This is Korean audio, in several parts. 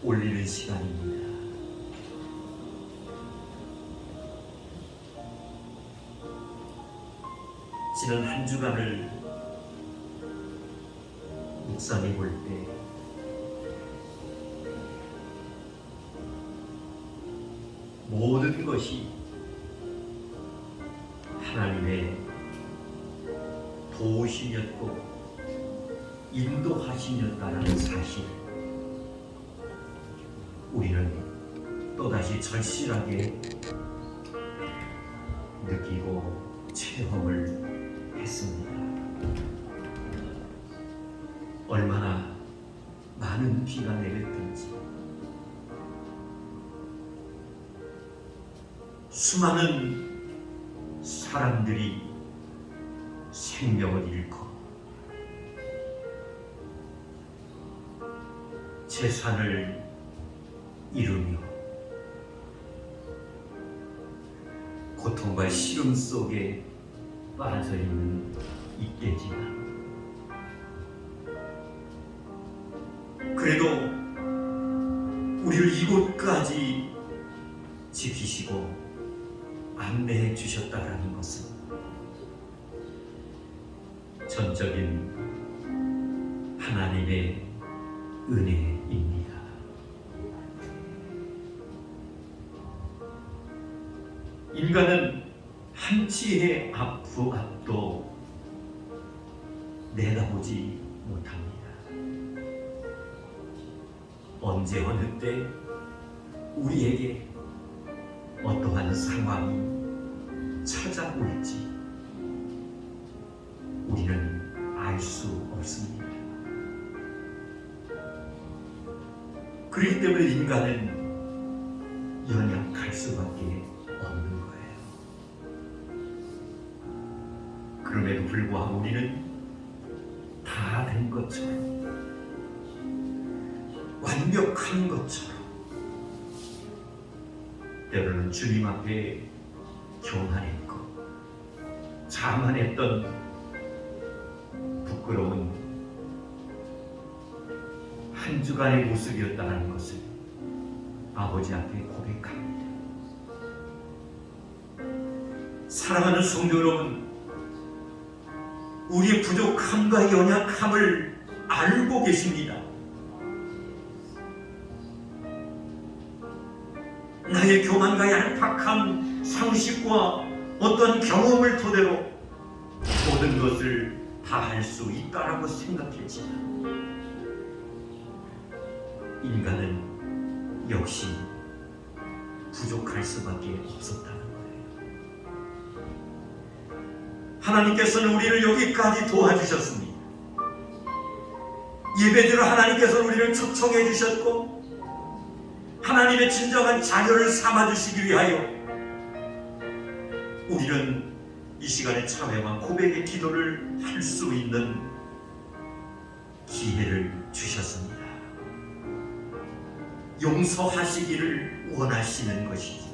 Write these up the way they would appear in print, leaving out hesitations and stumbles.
올리는 시간입니다. 지난 한 주간을 묵상해 볼 때 모든 것이 하나님의 도우심이었고 인도하심이었다는 사실을 우리는 또다시 절실하게 느끼고 체험을 했습니다. 얼마나 많은 비가 내렸든지 수많은 사람들이 생명을 잃고 재산을 잃으며 고통과 시름 속에 빠져 있는 이때지만 그래도 우리를 이곳까지 지키시고 안내해 주셨다라는 것은 전적인 하나님의 은혜입니다. 인간은 한치의 앞도 내다보지 못합니다. 언제 어느 때 우리에게 어떠한 상황이 찾아올지 우리는 알 수 없습니다. 그렇기 때문에 인간은 연약할 수밖에 없는 거예요. 그럼에도 불구하고 우리는 다 된 것처럼 완벽한 것처럼 때로는 주님 앞에 교만했고 자만했던 부끄러운 한 주간의 모습이었다는 것을 아버지 앞에 고백합니다. 사랑하는 성도 여러분, 우리의 부족함과 연약함을 알고 계십니다. 나의 교만과 얄팍한 상식과 어떤 경험을 토대로 모든 것을 다 할 수 있다라고 생각했지만 인간은 역시 부족할 수밖에 없었다는 거예요. 하나님께서는 우리를 여기까지 도와주셨습니다. 예배드려 하나님께서는 우리를 초청해 주셨고 하나님의 진정한 자녀를 삼아주시기 위하여 우리는 이 시간에 참회와 고백의 기도를 할 수 있는 기회를 주셨습니다. 용서하시기를 원하시는 것이지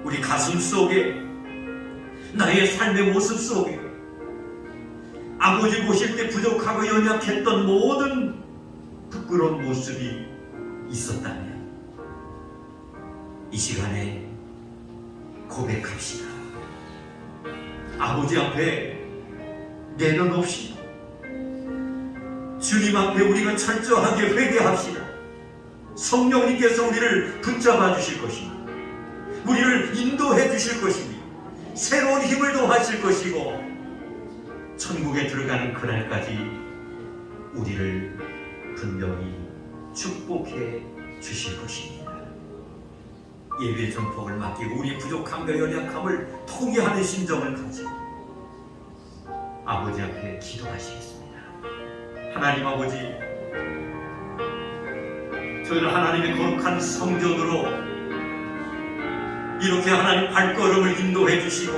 우리 가슴 속에 나의 삶의 모습 속에 아버지 보실 때 부족하고 연약했던 모든 부끄러운 모습이 있었다면 이 시간에 고백합시다. 아버지 앞에 내려놓읍시다. 주님 앞에 우리가 철저하게 회개합시다. 성령님께서 우리를 붙잡아 주실 것입니다. 우리를 인도해 주실 것입니다. 새로운 힘을 더하실 것이고 천국에 들어가는 그날까지 우리를 분명히 축복해 주실 것입니다. 예배의 전폭을 맡기고 우리의 부족함과 연약함을 통회하는 심정을 가지고 아버지 앞에 기도하시겠습니다. 하나님 아버지, 저희는 하나님의 거룩한 성전으로 이렇게 하나님 발걸음을 인도해 주시고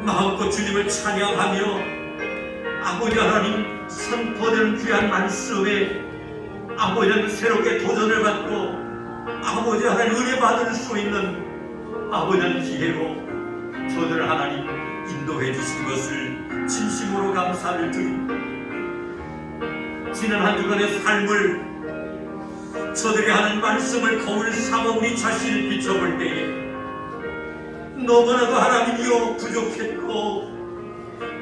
마음껏 주님을 찬양하며 아버지 하나님 선포되는 귀한 말씀에 아버지 하나님 새롭게 도전을 받고 아버지 하나님 은혜 받을 수 있는 아버지 하나님 기회로 저들을 하나님 인도해 주신 것을 진심으로 감사를 드립니다. 지난 한 주간의 삶을 저들이 하는 말씀을 거울 삼아 우리 자신을 비춰볼 때에 너무나도 하나님이여 부족했고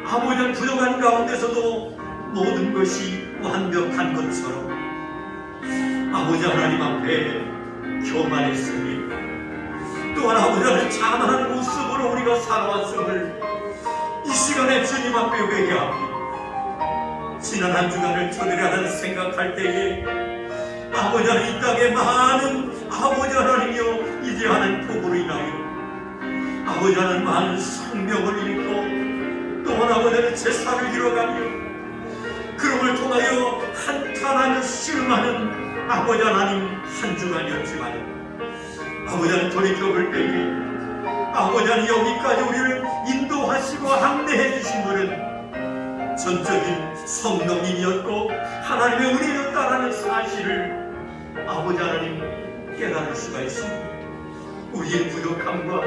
아버지 부족한 가운데서도 모든 것이 완벽한 것처럼 아버지 하나님 앞에 교만했으니 또한 아버지 하나님 자만한 모습으로 우리가 살아왔음을 이 시간에 주님 앞에 회개합니다. 지난 한 주간을 저들이 하나님 생각할 때에 아버지 하나님 이 땅에 많은 아버지 하나님이여 이제 하는 폭우로 인하여 아버지 하나님 많은 생명을 잃고 또한 아버지 하나님 제사를 잃어가며 그럼을 통하여 한탄하며 실망하는 아버지 하나님 한 주간이었지만 아버지 하나님 돌이켜볼 때에 아버지 하나님 여기까지 우리를 인도하시고 함대해 주신 분은 전적인 성령님이었고 하나님의 은혜였다라는 사실을 아버지 하나님 깨달을 수가 있습니다. 우리의 부족함과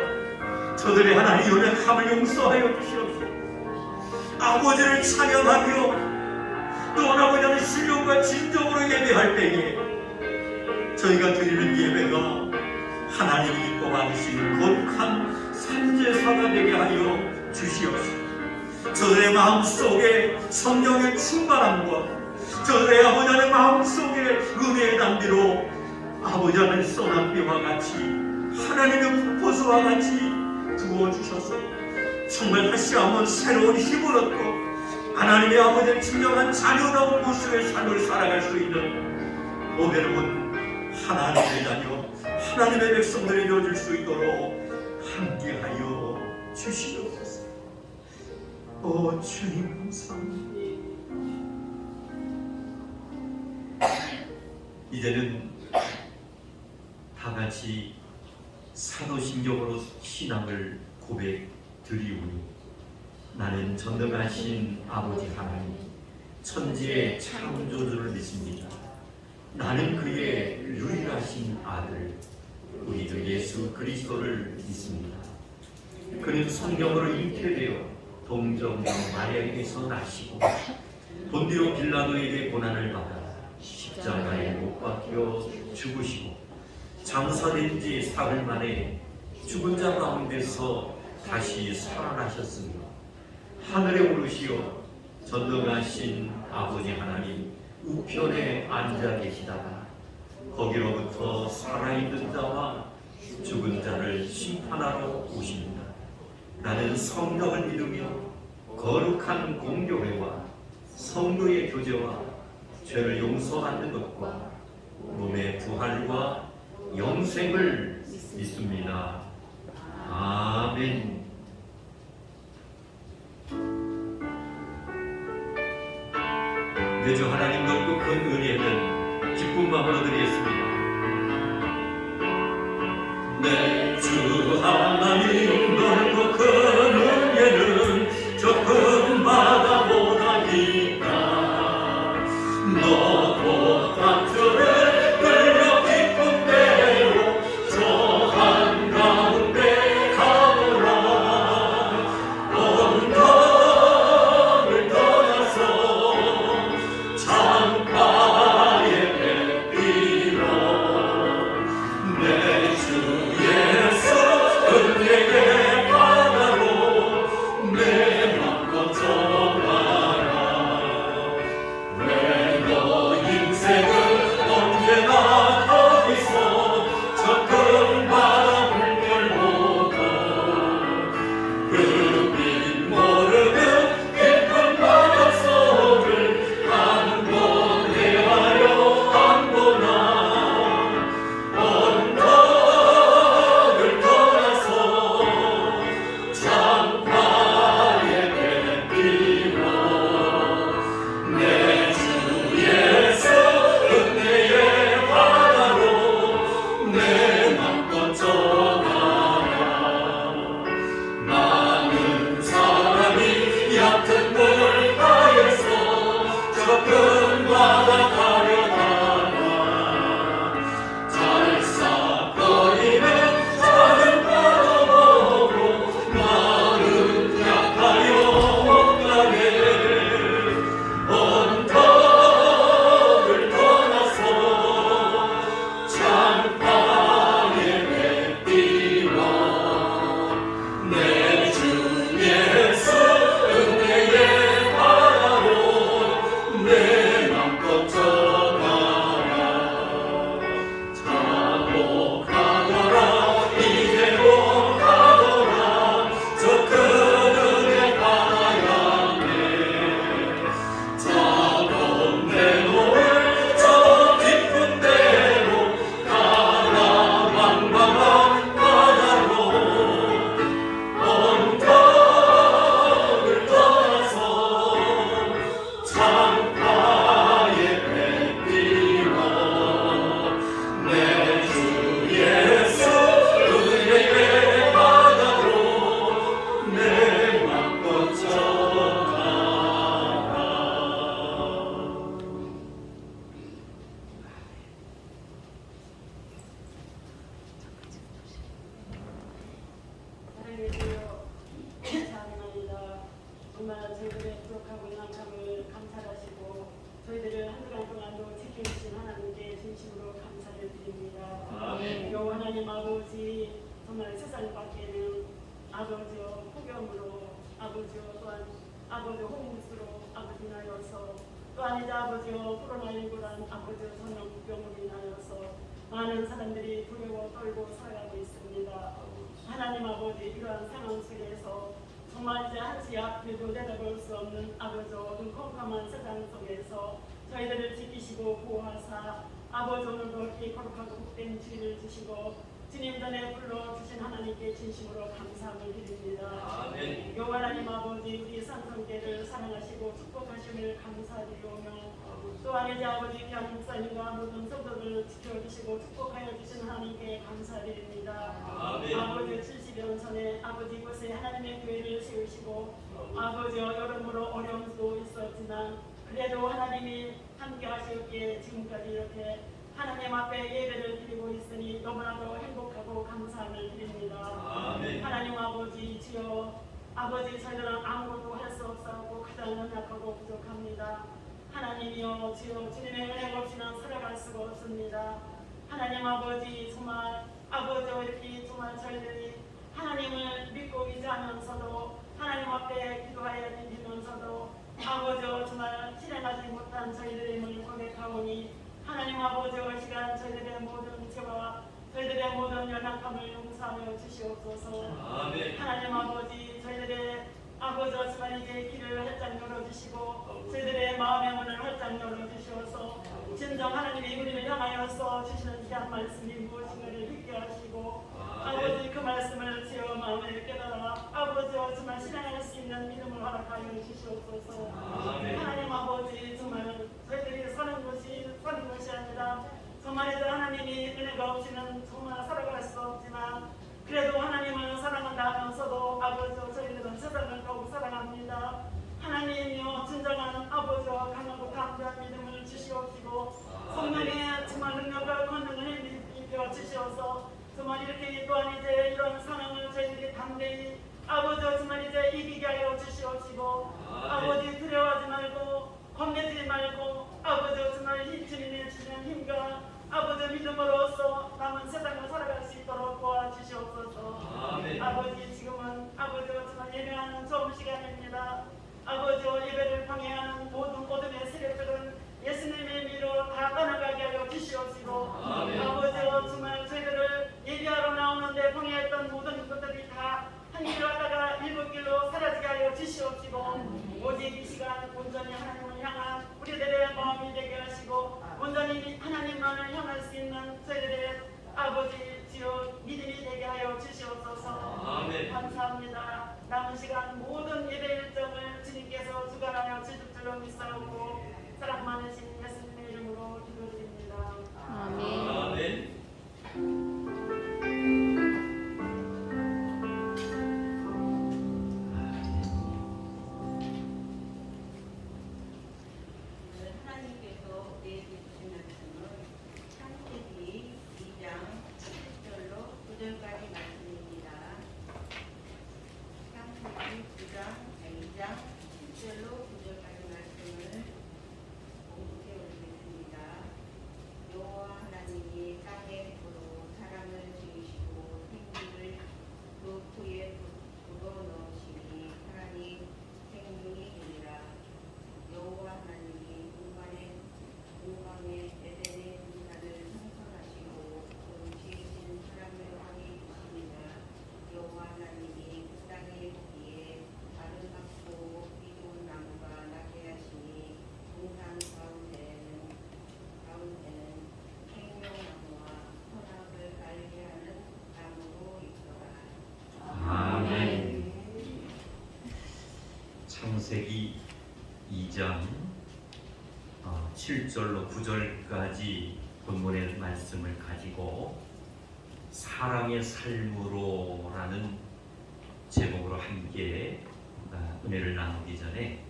저들의 하나님 연약함을 용서하여 주시옵소서. 아버지를 찬양하며 또한 아버지 하나님 신령과 진정으로 예배할 때에 저희가 드리는 예배가 하나님이 뽑아주신 거룩한 산제사가 되게 하여 주시옵소서. 저들의 마음속에 성령의 충만함과 저들의 아버지 하나님 마음속에 은혜의 담비로 아버지 하나님 소낙비와 같이 하나님의 폭포수와 같이 부어주셔서 정말 다시 한번 새로운 힘을 얻고 하나님의 아버지의 진정한 자녀다운 모습의 삶을 살아갈 수 있는 보배로운 하나님의 자녀 하나님의 백성들이 이루어질 수 있도록 함께하여 주시옵소서. 오 주님 감사합니다. 이제는 다 같이 사도신경으로 신앙을 고백드리오니 나는 전능하신 아버지 하나님 천지의 창조주를 믿습니다. 나는 그의 유일하신 아들 우리 주 예수 그리스도를 믿습니다. 그는 성령으로 잉태되어 동정녀 마리아에게서 나시고 본디오 빌라도에게 고난을 받아 십자가에 못 박혀 죽으시고 장사된 지 사흘 만에 죽은 자 가운데서 다시 살아나셨으며 하늘에 오르시어 전능하신 아버지 하나님 우편에 앉아 계시다가 거기로부터 살아있는 자와 죽은 자를 심판하러 오십니다. 나는 성령을 믿으며 거룩한 공교회와 성도의 교제와 죄를 용서받는 것과 몸의 부활과 영생을 믿습니다. 아멘. 내 주 하나님 넓고 큰 은혜는 기쁜 마음으로 드리겠습니다. 내 주 하나님 넓고 큰 은혜는 저 큰 바다보다 깊다. 너도 땅들을 끌려 깊은 데로 저 한가운데 가보라. 언덕을 떠나서 창가의 뱃비로 내 주 예수 은혜의 바다로 내 맘 걷어가라. 왜 너 정말 세상 밖에는 아버지여 폭염으로 아버지여 또한 아버지여 홍수로 아버지 인하여서 또한 이제 아버지여 코로나19란 아버지여 전염병으로 인하여서 많은 사람들이 두려워 떨고 살아가고 있습니다. 하나님 아버지 이러한 상황 속에서 정말 이제 한치 앞에도 내다볼 수 없는 아버지여 어두운 컴컴한 세상 속에서 저희들을 지키시고 보호하사 아버지 오늘도 이렇게 거룩하고 복된 주의를 주시고 주님 전에 불러주신 하나님께 진심으로 감사함을 드립니다. 아멘. 여호와 하나님 아버지 우리 산성계를 사랑하시고 축복하심을 감사드리오며 또한 이제 아버지 귀한 목사님과 모든 성도들을 지켜주시고 축복하여 주신 하나님께 감사드립니다. 아멘. 아버지 70년 전에 아버지 이곳에 하나님의 교회를 세우시고 아버지여 여러모로 어려움도 있었지만 그래도 하나님이 함께 하시었기에 지금까지 이렇게 하나님 앞에 예배를 드리고 있으니 너무나도 행복하고 감사함을 드립니다. 아멘. 하나님 아버지 주여 아버지 저희들은 아무것도 할 수 없사오고 가장 연약하고 부족합니다. 하나님이여 주여 주님의 은혜가 없이는 살아갈 수가 없습니다. 하나님 아버지 정말 아버지여 이렇게 정말 저희들이 하나님을 믿고 의지하면서도 하나님 앞에 기도하여 드리면서도 아버지여 정말 실행하지 못한 저희들의 힘을 고백하오니 하나님 아버지여 시간 저희들의 모든 죄와 저희들의 모든 연약함을 용서하여 주시옵소서. 아멘. 하나님 아버지 저희들의 아버지와 정말 이제 길을 활짝 열어주시고 저희들의 마음의 문을 활짝 열어주시어서 진정 하나님의 우리를 향하여서 주시는 귀한 말씀이 무엇인가를 믿게 하시고 아버지 그 말씀을 주여 마음에 깨달아 아버지와 정말 실행할 수 있는 믿음을 허락하여 주시옵소서. 하나님 아버지 정말 저희들이 사는 것이 아니라 정말 이제 하나님이 은혜가 없이는 정말 살아갈 수 없지만 그래도 하나님을 사랑한다 하면서도 아버지와 저희들은 세상을 더욱 사랑합니다. 하나님이여 진정한 아버지와 강하고 담대한 믿음을 주시옵시고 성령의 정말 능력과 권능을 입혀 주시어서 정말 이렇게 또한 이제 이런 상황을 저희들이 담대히 아버지와 정말 이제 이기게 하여 주시옵시고 아버지 두려워하지 말고 겁내지 말고 아버지와 정말 주님의 주시는 힘과 아버지 믿음으로써 남은 세상을 살아갈 수 있도록 도와주시옵소서. 아버지 지금은 아버지와 정말 예배하는 좋은 시간입니다. 아버지와 예배를 방해하는 모든 어둠의 세력들은 예수님의 미로 다 떠나가게 하여 주시옵시고 아버지와 정말 저희들을 예배하러 나오는데 방해했던 모든 것들이 다 한 길로 하다가 일곱 길로 사라지게 하여 주시옵시고 오직 이 시간 온전히 하나님을 향한 우리들의 마음이 되게 하시고 온전히 하나님만을 향할 수 있는 저희들의 아버지 주여 믿음이 되게 하여 주시옵소서. 아멘. 감사합니다. 남은 시간 모든 예배 일정을 주님께서 주관하여 주실 줄로 믿사오고 사랑 많으신 예수님의 이름으로 기도드립니다. 아멘. 아멘. 하나님께서 우리에게 주신 말씀은 창세기 2장 7절로 9절까지 말씀입니다. 창세기 2장 7절로 9절까지 말씀을 공부해 올리겠습니다. 여호와 하나님이 땅에 도로 사람을 지으시고 생기를 그 후에 불어넣으시니 사람이 생명이 되니라. 여호와 하나님이 공간에 에덴의 동산을 성전하시고 그 지으신 사람을 왕이 주시니라. 여호와 하나님이 그 땅에 보기에 아름답고 피 좋은 나무가 나게 하시니 동산 가운데는 생명나무와 선악을 알게 하는 나무도 있더라. 아멘. 창세기 2장 7절로 9절까지 본문의 말씀을 가지고 사랑의 삶으로라는 제목으로 함께 은혜를 나누기 전에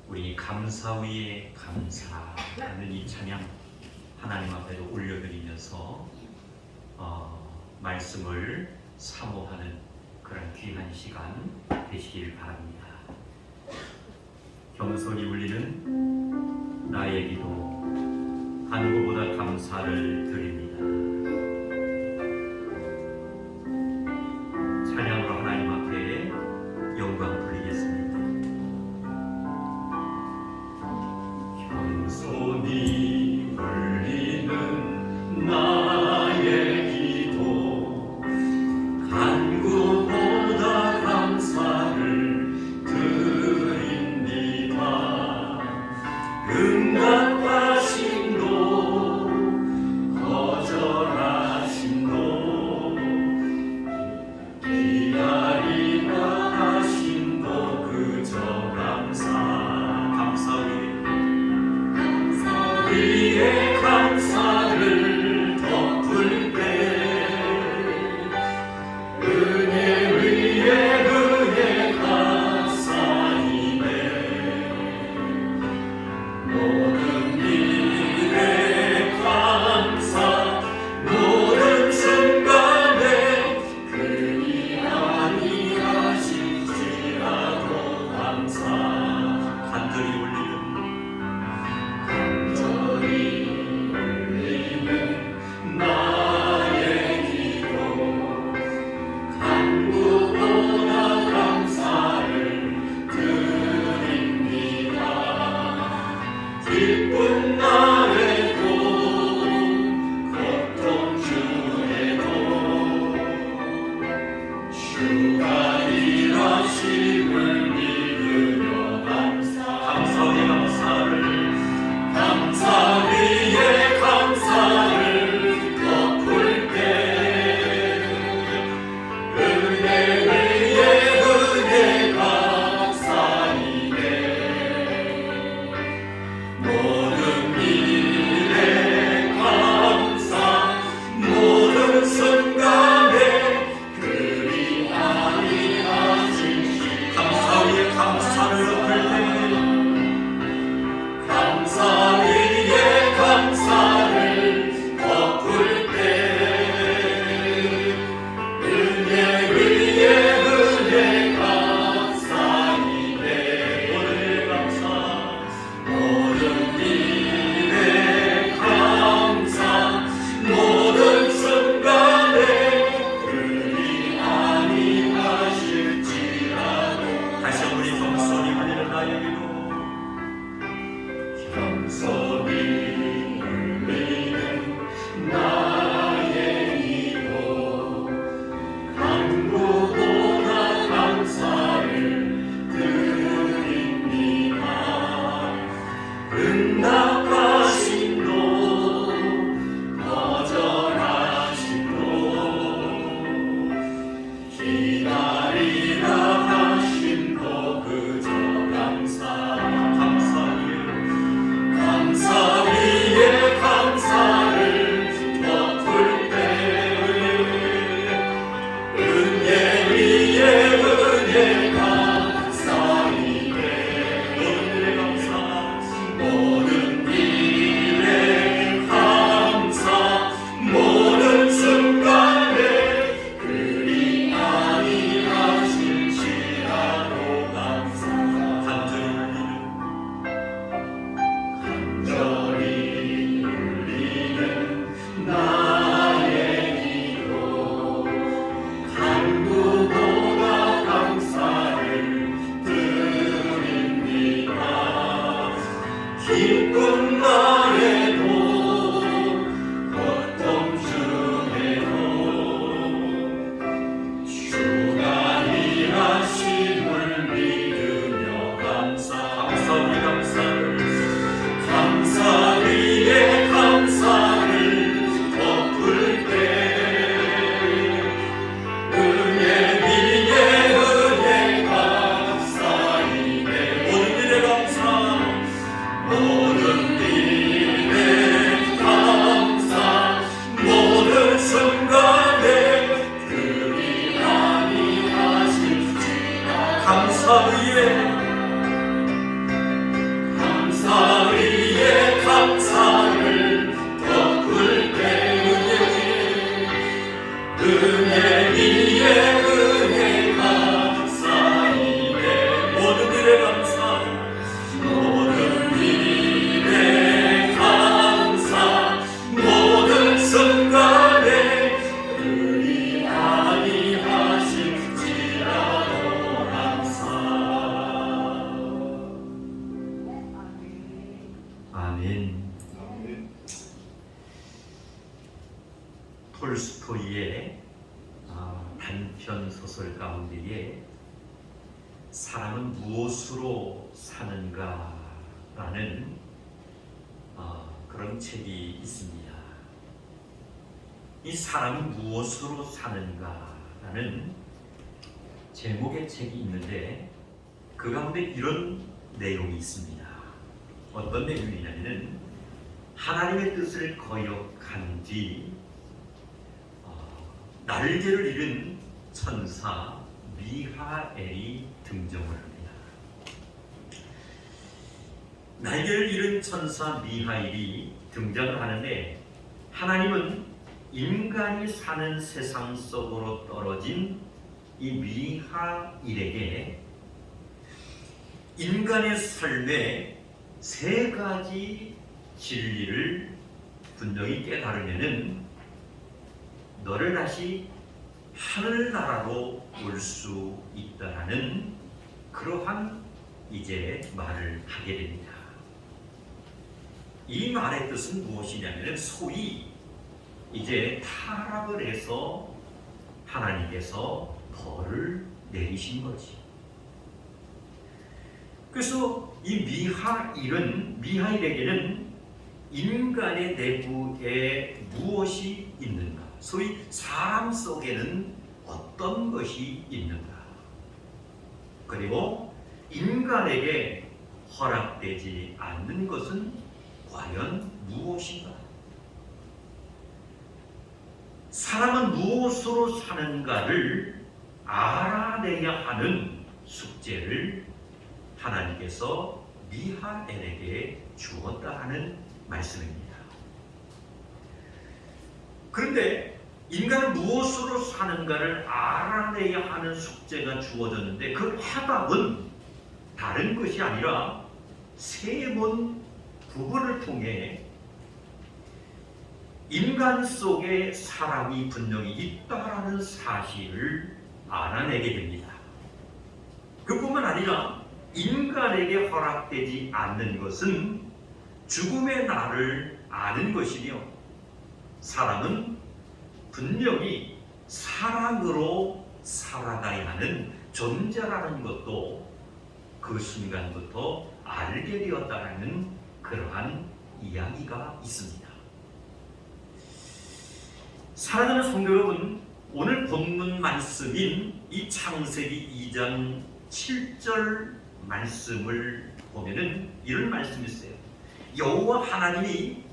우리 감사 위에 감사하는 이 찬양 하나님 앞에도 올려드리면서 말씀을 사모하는 그런 귀한 시간 되시길 바랍니다. 겸손히 울리는 나의 기도 간구보다 감사를 드립니다. 위에 감사를 덮을 때 은혜 위에 은혜가 쌓이네. 모든 일에 감사, 모든 순간에 그리 아니하실지라도 감사. 간절히 울리는 나의 기도, 간구보다 감사를 드립니다. 기쁜 날에도 고통 중에도 주가 일하심을 믿으며 감사 위에 감사를, 감사 위에 감사를 덮을 때 은혜 위에 은혜가 쌓이네. 모든 일에 감사, 모든 순간에 그리 아니하신 감사 위에 감사를 덮을 때 감사 위에 감사를 덮을 때 은혜 위에 은혜가 쌓이네. 모든 일에 감사, 모든 일에 감사, 모든 순간에 그리 아니하실지라도. 다시 한번 우리 겸손히 하리는 나의 기도, 겸손히 울리는 나의 기도, 간구보다 감사를 드립니다. 응답하신 도, 거절하신 도, 기다리라 하신 도 그저 감사. 감사 위에 감사를 덮을 때 은혜 위에 은혜가 쌓이네. 모든 일에 감사, 모든 순간에 그리 아니하실지라도 감사. 간절히 울리는 나의 기도, 간구보다 감사를 드립니다. 기쁜 날에도 고통 중에도 주가 일하심을 믿으며 감사. 감사 위에 감사를, 감사 위에 감사를 덮을 때 은혜 위에 은혜가 쌓이네. 모든 일에 감사, 모든 일에 감사, 모든 순간에 그리 아니하실지라. 감사 위에 감사를 덮을 때 은혜 위에 은혜가 쌓이네. 모든 일에 감사, 모든 일에 감사, 모든 순간에 그리 아니하실지라도 감사. 아멘. 톨스토이의 단편 소설 가운데에 사람은 무엇으로 사는가라는 그런 책이 있습니다. 이 사람은 무엇으로 사는가라는 제목의 책이 있는데 그 가운데 이런 내용이 있습니다. 어떤 내용이냐면 하나님의 뜻을 거역한 뒤 날개를 잃은 천사 미하엘이 등장을 합니다. 날개를 잃은 천사 미하엘이 등장을 하는데, 하나님은 인간이 사는 세상 속으로 떨어진 이 미하엘에게 인간의 삶에 세 가지 진리를 분명히 깨달으면은 너를 다시 하늘나라로 올 수 있다라는 그러한 이제 말을 하게 됩니다. 이 말의 뜻은 무엇이냐면 소위 이제 타락을 해서 하나님께서 벌을 내리신 거지. 그래서 이 미하엘에게는 인간의 내부에 무엇이 있는가, 소위 사람 속에는 어떤 것이 있는가, 그리고 인간에게 허락되지 않는 것은 과연 무엇인가, 사람은 무엇으로 사는가를 알아내야 하는 숙제를 하나님께서 미하엘에게 주었다는 말씀입니다. 그런데 인간은 무엇으로 사는가를 알아내야 하는 숙제가 주어졌는데, 그 해답은 다른 것이 아니라 세몬 부부를 통해 인간 속에 사람이 분명히 있다라는 사실을 알아내게 됩니다. 그뿐만 아니라 인간에게 허락되지 않는 것은 죽음의 날을 아는 것이며, 사람은 분명히 사랑으로 살아가야 하는 존재라는 것도 그 순간부터 알게 되었다는 그러한 이야기가 있습니다. 사랑하는 성도 여러분, 오늘 본문 말씀인 이 창세기 2장 7절 말씀을 보면은 이런 말씀이 있어요. 여호와 하나님이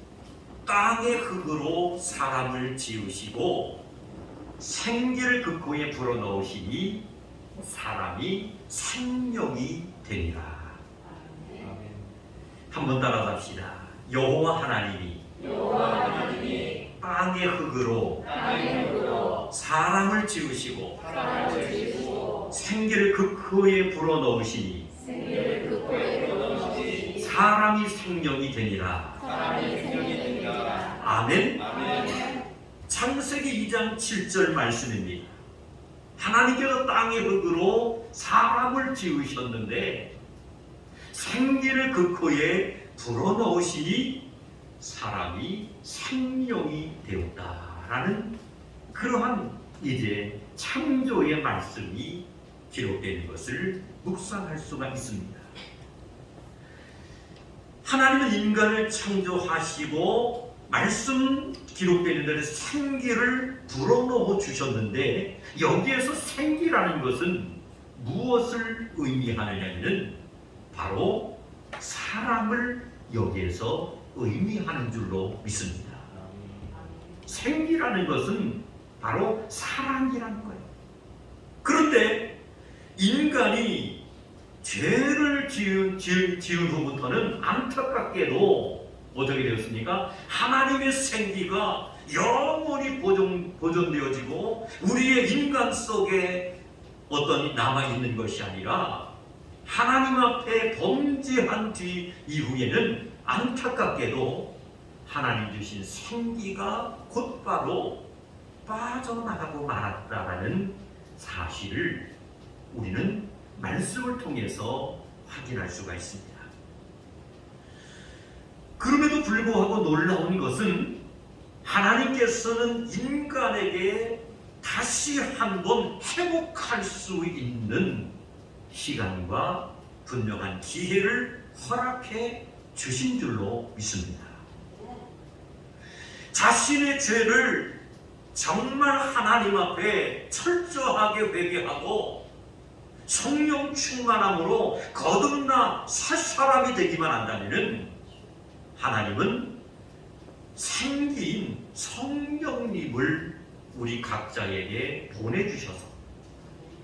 땅의 흙으로 사람을 지으시고 생기를 그 코에 불어넣으시니 사람이 생명이 되니라. 한번 따라서 합시다. 여호와 하나님이 땅의 흙으로 사람을 지으시고 생기를 그 코에 불어넣으시니 사람이 생명이 되니라. 아멘. 창세기 2장 7절 말씀입니다. 하나님께서 땅의 흙으로 사람을 지으셨는데 생기를 그 코에 불어넣으시니 사람이 생명이 되었다라는 그러한 이제 창조의 말씀이 기록되는 것을 묵상할 수가 있습니다. 하나님은 인간을 창조하시고 말씀 기록되는 대로 생기를 불어넣어 주셨는데, 여기에서 생기라는 것은 무엇을 의미하느냐면 바로 사람을 여기에서 의미하는 줄로 믿습니다. 생기라는 것은 바로 사랑이라는 거예요. 그런데 인간이 죄를 지은 후부터는 안타깝게도 어떻게 되었습니까? 하나님의 생기가 영원히 보존되어지고 우리의 인간 속에 어떤 남아있는 것이 아니라 하나님 앞에 범죄한 뒤 이후에는 안타깝게도 하나님 주신 생기가 곧바로 빠져나가고 말았다라는 사실을 우리는 말씀을 통해서 확인할 수가 있습니다. 그럼에도 불구하고 놀라운 것은 하나님께서는 인간에게 다시 한번 회복할 수 있는 시간과 분명한 기회를 허락해 주신 줄로 믿습니다. 자신의 죄를 정말 하나님 앞에 철저하게 회개하고 성령 충만함으로 거듭나 새 사람이 되기만 한다면 하나님은 생기인 성령님을 우리 각자에게 보내주셔서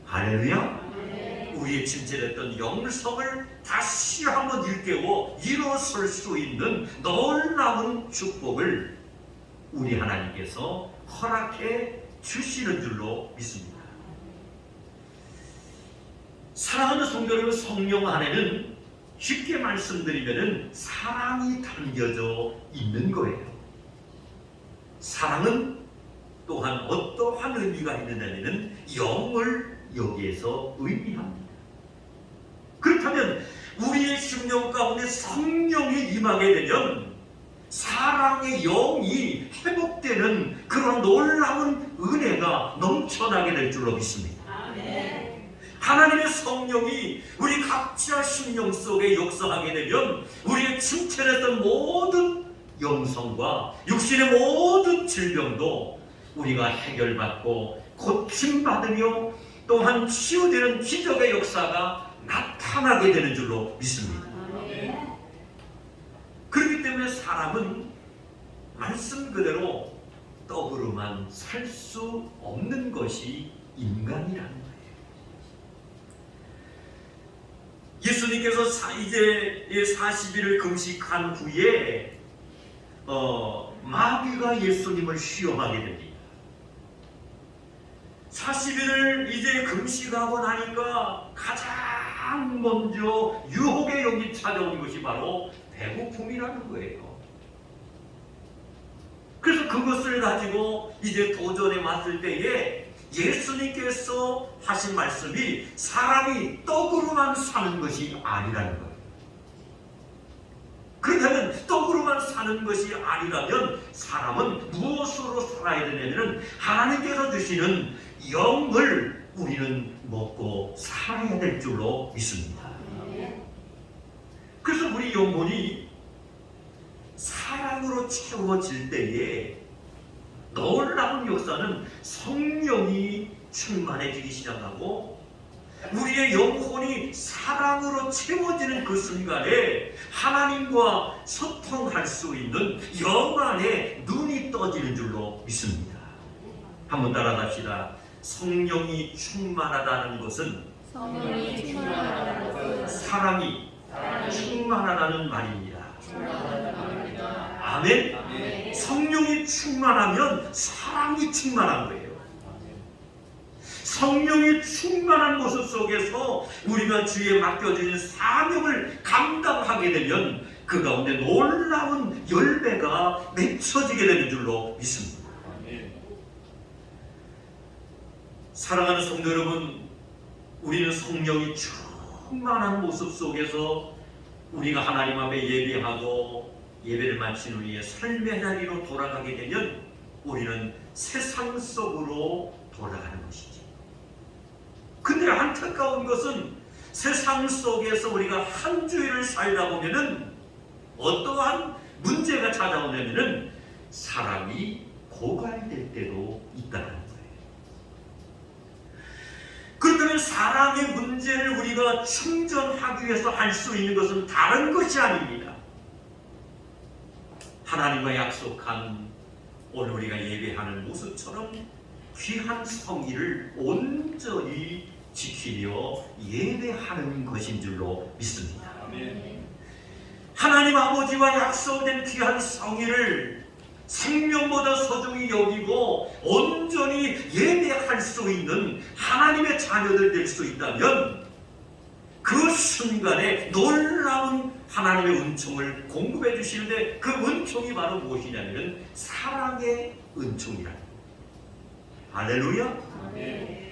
할렐루야, 우리의 침체됐던 영성을 다시 한번 일깨워 일어설 수 있는 놀라운 축복을 우리 하나님께서 허락해 주시는 줄로 믿습니다. 사랑하는 성도 여러분, 성령 안에는 쉽게 말씀드리면 사랑이 담겨져 있는 거예요. 사랑은 또한 어떠한 의미가 있느냐면 영을 여기에서 의미합니다. 그렇다면 우리의 심령 가운데 성령이 임하게 되면 사랑의 영이 회복되는 그런 놀라운 은혜가 넘쳐나게 될 줄로 믿습니다. 하나님의 성령이 우리 각자 심령 속에 역사하게 되면 우리의 침체했던 모든 영성과 육신의 모든 질병도 우리가 해결받고 고침받으며 또한 치유되는 기적의 역사가 나타나게 되는 줄로 믿습니다. 그렇기 때문에 사람은 말씀 그대로 떡으로만 살 수 없는 것이 인간이라는 거예요. 예수님께서 이제 40일을 금식한 후에 마귀가 예수님을 시험하게 됩니다. 40일을 이제 금식하고 나니까 가장 먼저 유혹의 영이 찾아온 것이 바로 배고픔이라는 거예요. 그래서 그것을 가지고 이제 도전에 왔을 때에 예수님께서 하신 말씀이 사람이 떡으로만 사는 것이 아니라는 거예요. 그렇다면 떡으로만 사는 것이 아니라면 사람은 무엇으로 살아야 되냐면 하나님께서 주시는 영을 우리는 먹고 살아야 될 줄로 믿습니다. 그래서 우리 영혼이 사랑으로 채워질 때에 놀라운 역사는 성령이 충만해지기 시작하고 우리의 영혼이 사랑으로 채워지는 그 순간에 하나님과 소통할 수 있는 영 안에 눈이 떠지는 줄로 믿습니다. 한번 따라갑시다. 성령이 충만하다는 것은 사랑이 충만하다는 말입니다. 아멘. 성령이 충만하면 사랑이 충만한 거예요. 성령이 충만한 모습 속에서 우리가 주에 맡겨진 사명을 감당하게 되면 그 가운데 놀라운 열매가 맺혀지게 되는 줄로 믿습니다. 사랑하는 성도 여러분, 우리는 성령이 충만한 모습 속에서 우리가 하나님 앞에 예배하고 예배를 마친 후에 삶의 자리로 돌아가게 되면 우리는 세상 속으로 돌아가는 것이죠. 근데 안타까운 것은 세상 속에서 우리가 한 주일을 살다 보면은 어떠한 문제가 찾아오냐면은 사람이 고갈될 때도 있다는 거예요. 그렇다면 사람의 문제를 우리가 충전하기 위해서 할 수 있는 것은 다른 것이 아닙니다. 하나님과 약속한 오늘 우리가 예배하는 모습처럼 귀한 성의를 온전히 지키며 예배하는 것인 줄로 믿습니다. 하나님 아버지와 약속된 귀한 성의를 생명보다 소중히 여기고 온전히 예배할 수 있는 하나님의 자녀들 될 수 있다면 그 순간에 놀라운 하나님의 은총을 공급해 주시는데 그 은총이 바로 무엇이냐면 사랑의 은총이라는 거예요. 할렐루야.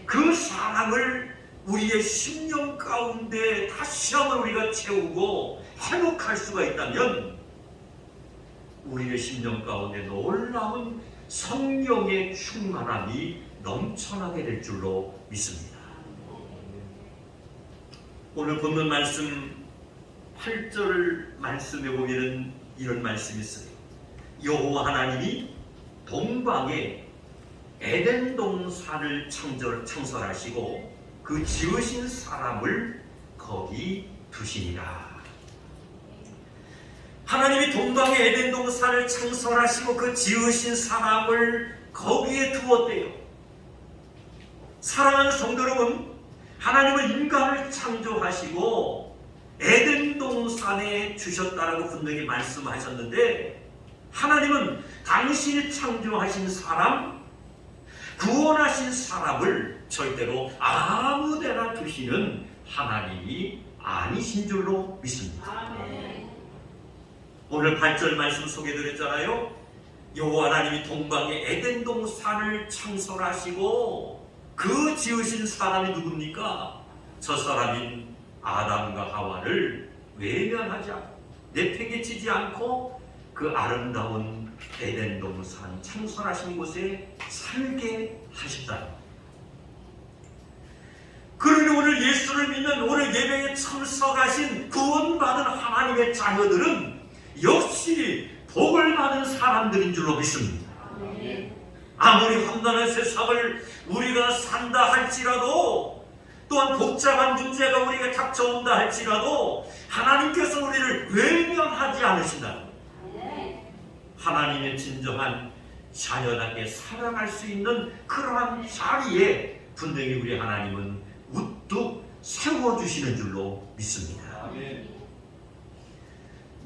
그 사랑을 우리의 심령 가운데 다시 한번 우리가 채우고 회복할 수가 있다면 우리의 심령 가운데 놀라운 성령의 충만함이 넘쳐나게 될 줄로 믿습니다. 오늘 본문 말씀 8절 말씀에 보면 이런 말씀이 있어요. 여호와 하나님이 동방에 에덴 동산을 창설하시고 그 지으신 사람을 거기 두시니라. 하나님이 동방의 에덴 동산을 창설하시고 그 지으신 사람을 거기에 두었대요. 사랑하는 성도 여러분, 하나님은 인간을 창조하시고 에덴 동산에 주셨다라고 분명히 말씀하셨는데, 하나님은 당신이 창조하신 사람, 구원하신 사람을 절대로 아무데나 두시는 하나님이 아니신 줄로 믿습니다. 아멘. 오늘 8절 말씀 소개드렸잖아요. 여호와 하나님이 동방의 에덴 동산을 창설하시고 그 지으신 사람이 누굽니까? 저 사람인 아담과 하와를 외면하지 않고 내팽개치지 않고 그 아름다운 에덴 동산 창설하신 곳에 살게 하셨다. 그러니 오늘 예수를 믿는, 오늘 예배에 참석하신 구원받은 하나님의 자녀들은 역시 복을 받은 사람들인 줄로 믿습니다. 아무리 험난한 세상을 우리가 산다 할지라도, 또한 복잡한 문제가 우리가 닥쳐온다 할지라도 하나님께서 우리를 외면하지 않으신다. 하나님의 진정한 자녀답게 살아갈 수 있는 그러한 자리에 분명히 우리 하나님은 우뚝 세워주시는 줄로 믿습니다. 아멘.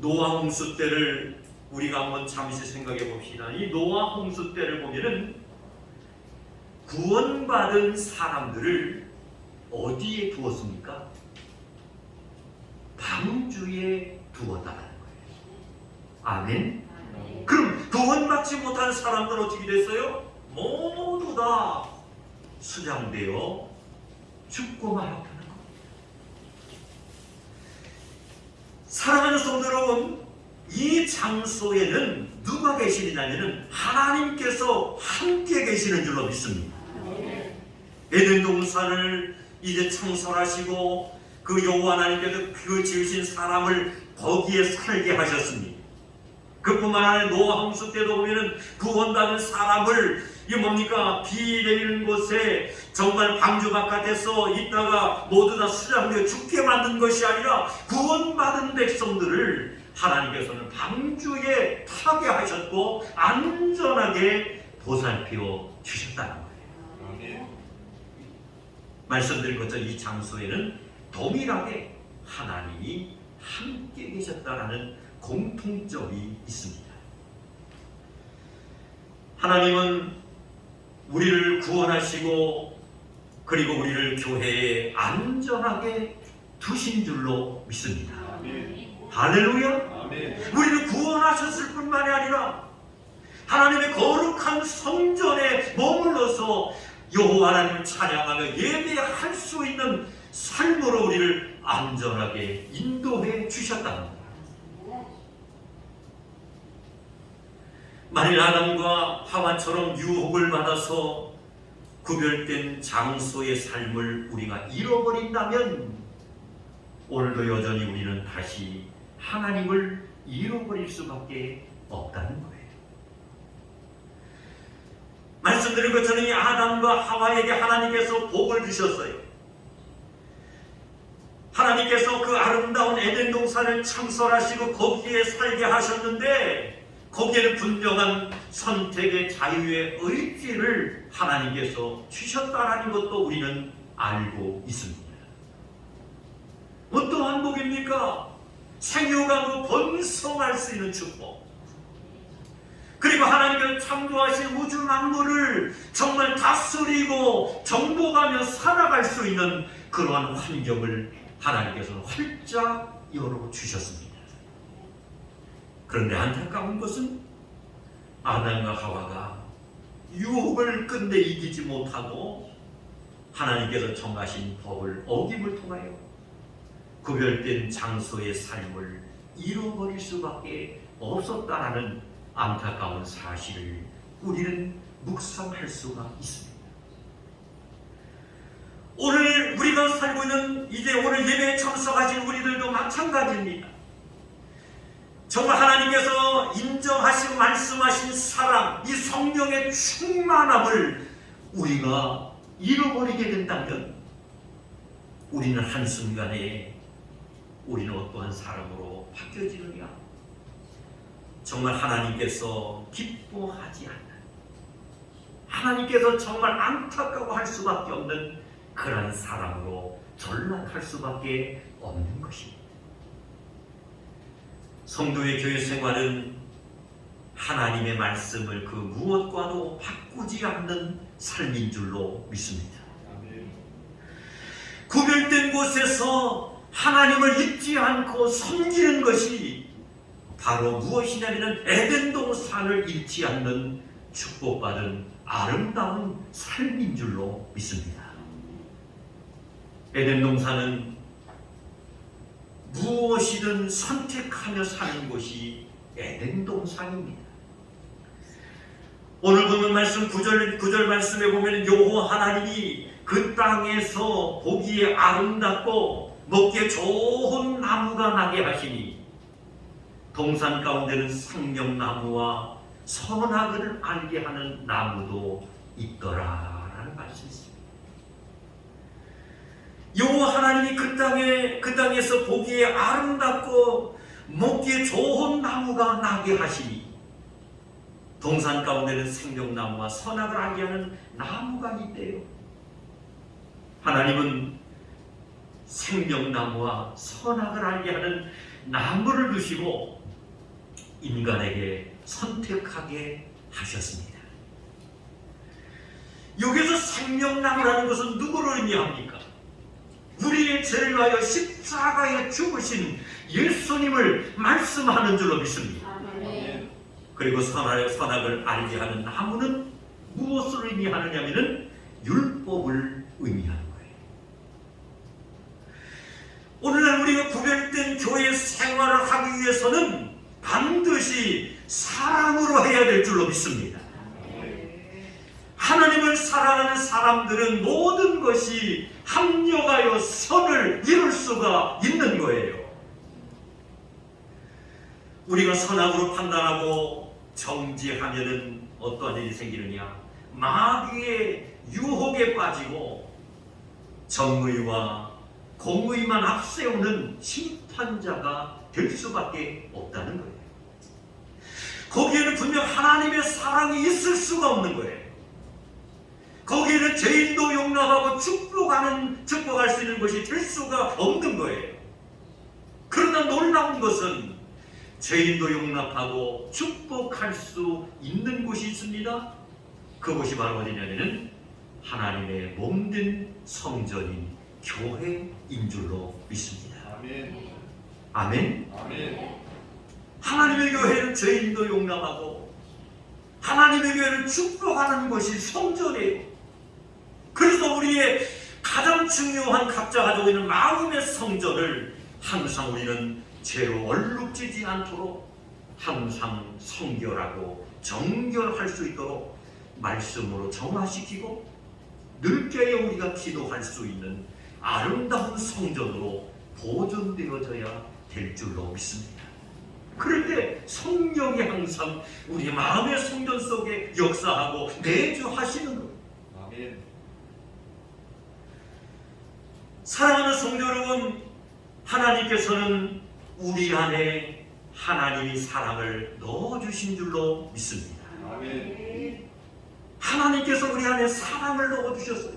노아 홍수 때를 우리가 한번 잠시 생각해 봅시다. 이 노아 홍수 때를 보면은 구원받은 사람들을 어디에 두었습니까? 방주에 두었다는 거예요. 아멘. 그럼 구원받지 못한 사람들은 어떻게 됐어요? 모두 다 수장되어 죽고 말았다는 겁니다. 사랑하는 성도 여러분, 이 장소에는 누가 계시느냐면 하나님께서 함께 계시는 줄로 믿습니다. 에덴 동산을 이제 창설하시고 그 여호와 하나님께서 그 지으신 사람을 거기에 살게 하셨습니다. 그뿐만 아니라 노아 홍수 때도 보면은 구원받은 사람을, 이게 뭡니까? 비 내리는 곳에 정말 방주 바깥에서 있다가 모두 다 수장되어 죽게 만든 것이 아니라 구원받은 백성들을 하나님께서는 방주에 타게 하셨고 안전하게 보살펴 주셨다는 거예요. 아멘. 말씀드린 것처럼 이 장소에는 동일하게 하나님이 함께 계셨다라는 공통점이 있습니다. 하나님은 우리를 구원하시고 그리고 우리를 교회에 안전하게 두신 줄로 믿습니다. 아멘. 할렐루야! 아멘. 우리를 구원하셨을 뿐만이 아니라 하나님의 거룩한 성전에 머물러서 여호와 하나님을 찬양하며 예배할 수 있는 삶으로 우리를 안전하게 인도해 주셨다는 겁니다. 만일 아담과 하와처럼 유혹을 받아서 구별된 장소의 삶을 우리가 잃어버린다면 오늘도 여전히 우리는 다시 하나님을 잃어버릴 수밖에 없다는 거예요. 말씀드린 것처럼 이 아담과 하와에게 하나님께서 복을 주셨어요. 하나님께서 그 아름다운 에덴 동산을 창설하시고 거기에 살게 하셨는데 거기에는 분명한 선택의 자유의 의지를 하나님께서 주셨다라는 것도 우리는 알고 있습니다. 어떠한 복입니까? 생육하고 번성할 수 있는 축복, 그리고 하나님께서 창조하신 우주 만물을 정말 다스리고 정복하며 살아갈 수 있는 그러한 환경을 하나님께서는 활짝 열어주셨습니다. 그런데 안타까운 것은 아담과 하와가 유혹을 끝내 이기지 못하고 하나님께서 정하신 법을 어김을 통하여 구별된 장소의 삶을 잃어버릴 수밖에 없었다라는 안타까운 사실을 우리는 묵상할 수가 있습니다. 오늘 우리가 살고 있는 이제 오늘 예배에 참석하신 우리들도 마찬가지입니다. 정말 하나님께서 인정하시고 말씀하신 사랑, 이 성령의 충만함을 우리가 잃어버리게 된다면 우리는 한순간에 우리는 어떠한 사람으로 바뀌어지느냐? 정말 하나님께서 기뻐하지 않는, 하나님께서 정말 안타까워할 수밖에 없는 그런 사람으로 전락할 수밖에 없는 것입니다. 성도의 교회 생활은 하나님의 말씀을 그 무엇과도 바꾸지 않는 삶인 줄로 믿습니다. 구별된 곳에서 하나님을 잊지 않고 섬기는 것이 바로 무엇이냐면 에덴 동산을 잃지 않는 축복받은 아름다운 삶인 줄로 믿습니다. 에덴 동산은 무엇이든 선택하며 사는 곳이 에덴 동산입니다. 오늘 보면 말씀 9절 말씀에 보면 여호와 하나님이 그 땅에서 보기에 아름답고 먹기에 좋은 나무가 나게 하시니 동산 가운데는 생명나무와 선악을 알게 하는 나무도 있더라라는 말씀이 있습니다. 여호와 하나님이 그 땅에서 보기에 아름답고 먹기에 좋은 나무가 나게 하시니 동산 가운데는 생명나무와 선악을 알게 하는 나무가 있대요. 하나님은 생명나무와 선악을 알게 하는 나무를 주시고 인간에게 선택하게 하셨습니다. 여기서 생명나무라는 것은 누구를 의미합니까? 우리의 죄를 위하여 십자가에 죽으신 예수님을 말씀하는 줄로 믿습니다. 그리고 선악을 알게 하는 나무는 무엇을 의미하느냐면 율법을 의미하는 거예요. 오늘날 우리가 구별된 교회 생활을 하기 위해서는 반드시 사랑으로 해야 될 줄로 믿습니다. 하나님을 사랑하는 사람들은 모든 것이 합력하여 선을 이룰 수가 있는 거예요. 우리가 선악으로 판단하고 정죄하면은 어떠한 일이 생기느냐? 마귀의 유혹에 빠지고 정의와 공의만 앞세우는 심판자가 될 수밖에 없다는 거예요. 거기에는 분명 하나님의 사랑이 있을 수가 없는 거예요. 거기에는 죄인도 용납하고 축복할 수 있는 것이 될 수가 없는 거예요. 그러나 놀라운 것은 죄인도 용납하고 축복할 수 있는 곳이 있습니다. 그곳이 바로 어디냐면 하나님의 몸된 성전인 교회인 줄로 믿습니다. 아멘. 아멘. 아멘. 하나님의 교회는 죄인도 용납하고 하나님의 교회는 축복하는 것이 성전이에요. 그래서 우리의 가장 중요한 각자 가지고 있는 마음의 성전을 항상 우리는 죄로 얼룩지지 않도록 항상 성결하고 정결할 수 있도록 말씀으로 정화시키고 늙게 우리가 기도할 수 있는 아름다운 성전으로 보존되어져야 될 줄로 믿습니다. 그럴 때 성령이 항상 우리 마음의 성전 속에 역사하고 내주하시는 거예요. 아멘. 사랑하는 성도 여러분, 하나님께서는 우리 안에 하나님이 사랑을 넣어주신 줄로 믿습니다. 아멘. 하나님께서 우리 안에 사랑을 넣어주셨어요.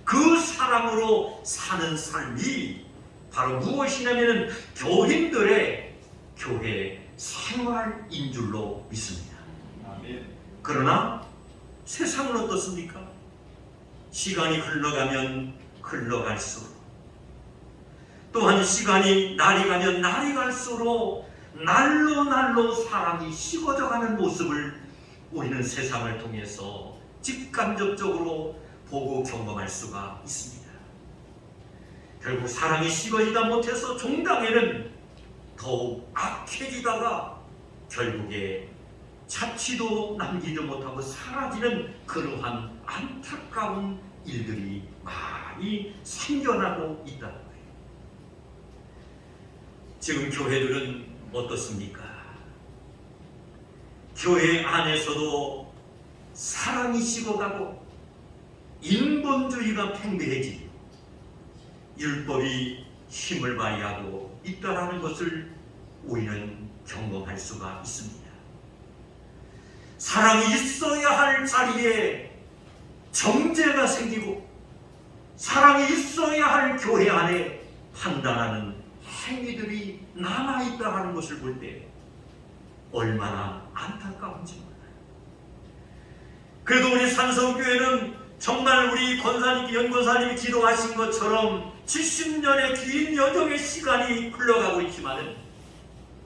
그 사랑으로 사는 삶이 바로 무엇이냐면 교인들의 교회 생활인 줄로 믿습니다. 아멘. 그러나 세상은 어떻습니까? 시간이 흘러가면 흘러갈수록 또한 시간이 날이 가면 날이 갈수록 날로 사람이 식어져가는 모습을 우리는 세상을 통해서 직간접적으로 보고 경험할 수가 있습니다. 결국 사람이 식어지다 못해서 종당에는 더욱 악해지다가 결국에 자취도 남기지 못하고 사라지는 그러한 안타까운 일들이 많이 생겨나고 있다는 거예요. 지금 교회들은 어떻습니까? 교회 안에서도 사랑이 식어가고 인본주의가 팽배해지고 율법이 힘을 발휘하고 있다는 것을 우리는 경험할 수가 있습니다. 사랑이 있어야 할 자리에 정죄가 생기고 사랑이 있어야 할 교회 안에 판단하는 행위들이 남아있다는 것을 볼 때 얼마나 안타까운지 몰라요. 그래도 우리 산성교회는 정말 우리 연권사님이 기도하신 것처럼 70년의 긴 여정의 시간이 흘러가고 있지만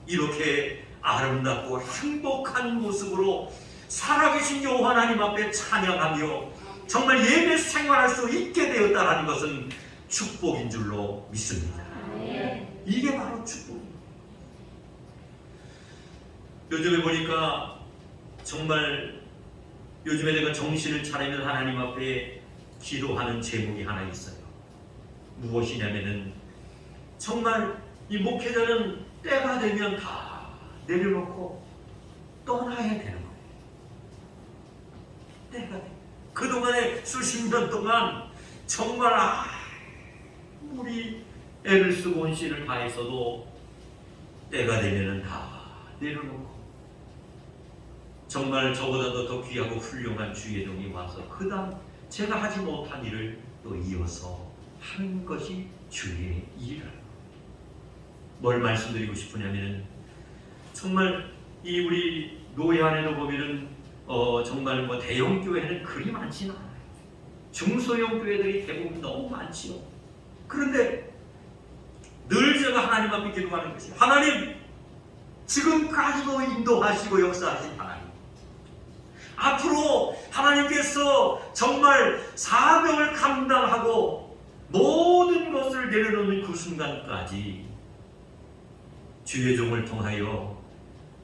이렇게 아름답고 행복한 모습으로 살아계신 여호와 하나님 앞에 찬양하며 정말 예배 생활할 수 있게 되었다는 것은 축복인 줄로 믿습니다. 이게 바로 축복입니다. 요즘에 보니까 정말 요즘에 내가 정신을 차리면 하나님 앞에 기도하는 제목이 하나 있어요. 무엇이냐면은 정말 이 목회자는 때가 되면 다 내려놓고 떠나야 되는 거예요. 때가 돼. 그동안에 수십 년 동안 정말 아무리 애를 쓰고 온신을 다했어도 때가 되면은 다 내려놓고 정말 저보다도 더 귀하고 훌륭한 주의 종이 와서 그 다음 제가 하지 못한 일을 또 이어서 하는 것이 주의 일이라는 거예요. 뭘 말씀드리고 싶으냐면 정말 이 우리 노예 안에도 보면은 정말 뭐 대형 교회는 그리 많지는 않아요. 중소형 교회들이 대부분 너무 많지요. 그런데 늘 제가 하나님 앞에 기도하는 것이 하나님 지금까지도 인도하시고 역사하신 하나님 앞으로 하나님께서 정말 사명을 감당하고 모든 것을 내려놓는 그 순간까지 주의 종을 통하여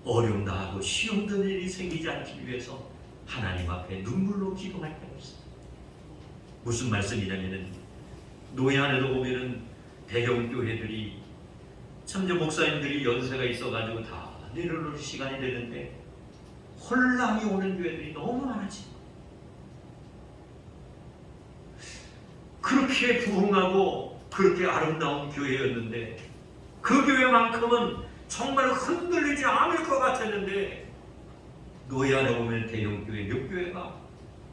어려움 당하고 시험 드는 일이 생기지 않기 위해서 하나님 앞에 눈물로 기도할 때가 있어요. 무슨 말씀이냐면은 노예 안에도 보면은 대형 교회들이 참저 목사님들이 연세가 있어가지고 다 내려놓을 시간이 되는데 혼란이 오는 교회들이 너무 많아지. 그렇게 부흥하고 그렇게 아름다운 교회였는데 그 교회만큼은 정말 흔들리지 않을 것 같았는데 노예 안에 보면 대형 교회 몇 교회가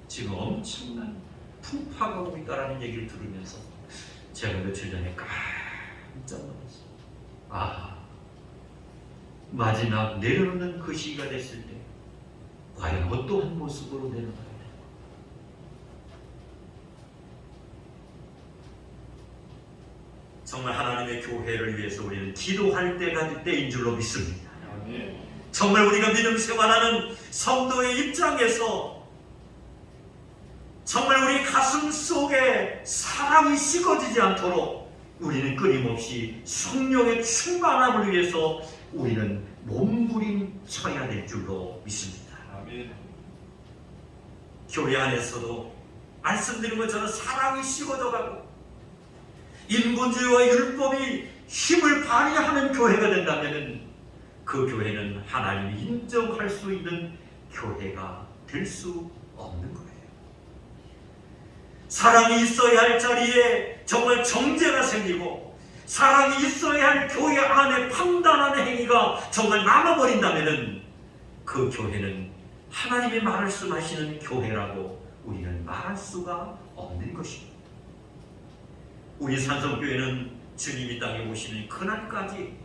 지금 엄청난 풍파가 오고 있다는 얘기를 들으면서 제가 며칠 전에 깜짝 놀랐어요. 마지막 내려놓는 그 시기가 됐을 때 과연 어떠한 모습으로 내려가야 될까? 정말 하나님의 교회를 위해서 우리는 기도할 때인 줄로 믿습니다. 정말 우리가 믿음 생활하는 성도의 입장에서 정말 우리 가슴 속에 사랑이 식어지지 않도록 우리는 끊임없이 성령의 충만함을 위해서 우리는 몸부림쳐야 될 줄로 믿습니다. 아멘. 교회 안에서도 말씀드린 것처럼 사랑이 식어져가고 인본주의와 율법이 힘을 발휘하는 교회가 된다면 그 교회는 하나님이 인정할 수 있는 교회가 될 수 없는 거예요. 사랑이 있어야 할 자리에 정말 정죄가 생기고 사랑이 있어야 할 교회 안에 판단하는 행위가 정말 남아버린다면 그 교회는 하나님이 말씀하시는 교회라고 우리는 말할 수가 없는 것입니다. 우리 산성교회는 주님이 땅에 오시는 그날까지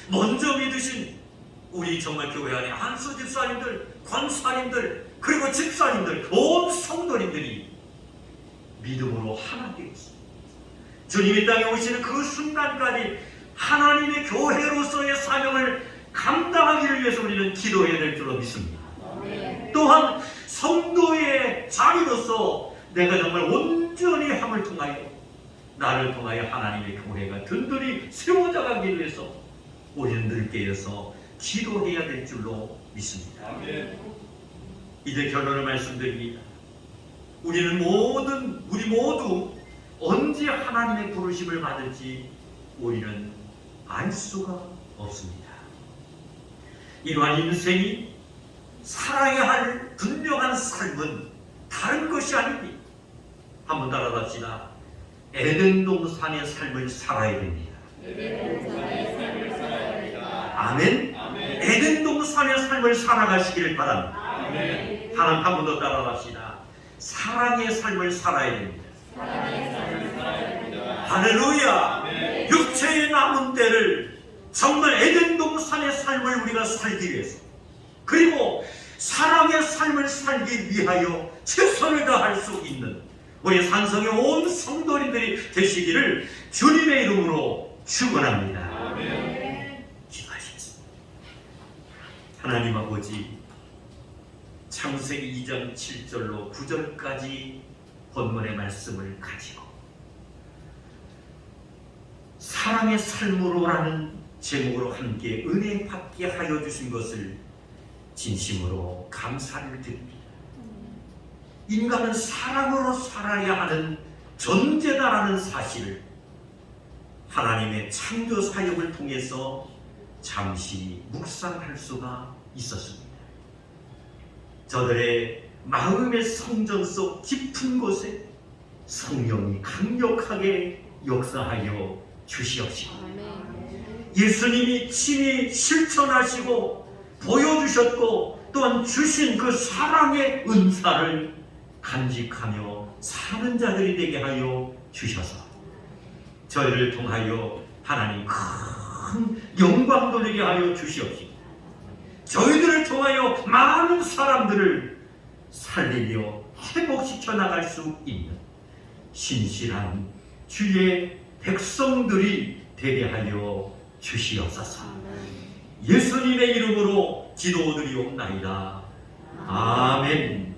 먼저 믿으신 우리 정말 교회 안에 안수 집사님들, 권사님들, 그리고 집사님들, 온 성도님들이 믿음으로 하나 되었습니다. 주님이 땅에 오시는 그 순간까지 하나님의 교회로서의 사명을 감당하기를 위해서 우리는 기도해야 될 줄로 믿습니다. 또한 성도의 자리로서 내가 정말 온전히 함을 통하여 나를 통하여 하나님의 교회가 든든히 세워져 가기 위해서 우리는 늘 깨어서 기도해야 될 줄로 믿습니다. 아멘. 이제 결론을 말씀드립니다. 우리 모두 언제 하나님의 부르심을 받을지 우리는 알 수가 없습니다. 이러한 인생이 살아야 할 분명한 삶은 다른 것이 아닙니다. 한번 따라갑시다. 에덴 동산의 삶을 살아야 됩니다. 아멘. 아멘. 에덴 동산의 삶을 살아가시기를 바랍니다. 아멘. 하나님 한 번 더 따라갑시다. 사랑의 삶을 살아야 됩니다. 할렐루야. 아멘. 육체의 남은 때를 정말 에덴 동산의 삶을 우리가 살기 위해서, 그리고 사랑의 삶을 살기 위하여 최선을 다할 수 있는 우리 산성의 온 성도님들이 되시기를 주님의 이름으로 축원합니다. 아멘. 기도하시겠습니다. 하나님 아버지, 창세기 2장 7절로 9절까지 본문의 말씀을 가지고 사랑의 삶으로라는 제목으로 함께 은혜 받게 하여 주신 것을 진심으로 감사를 드립니다. 인간은 사랑으로 살아야 하는 존재다라는 사실을 하나님의 창조 사역을 통해서 잠시 묵상할 수가 있었습니다. 저들의 마음의 성전 속 깊은 곳에 성령이 강력하게 역사하여 주시옵시고, 예수님이 친히 실천하시고 보여주셨고 또한 주신 그 사랑의 은사를 간직하며 사는 자들이 되게 하여 주셔서 저희를 통하여 하나님 큰 영광 돌리게 하여 주시옵시고, 저희들을 통하여 많은 사람들을 살리며 회복시켜 나갈 수 있는 신실한 주의 백성들이 되게 하여 주시옵소서. 예수님의 이름으로 기도드리옵나이다. 아멘.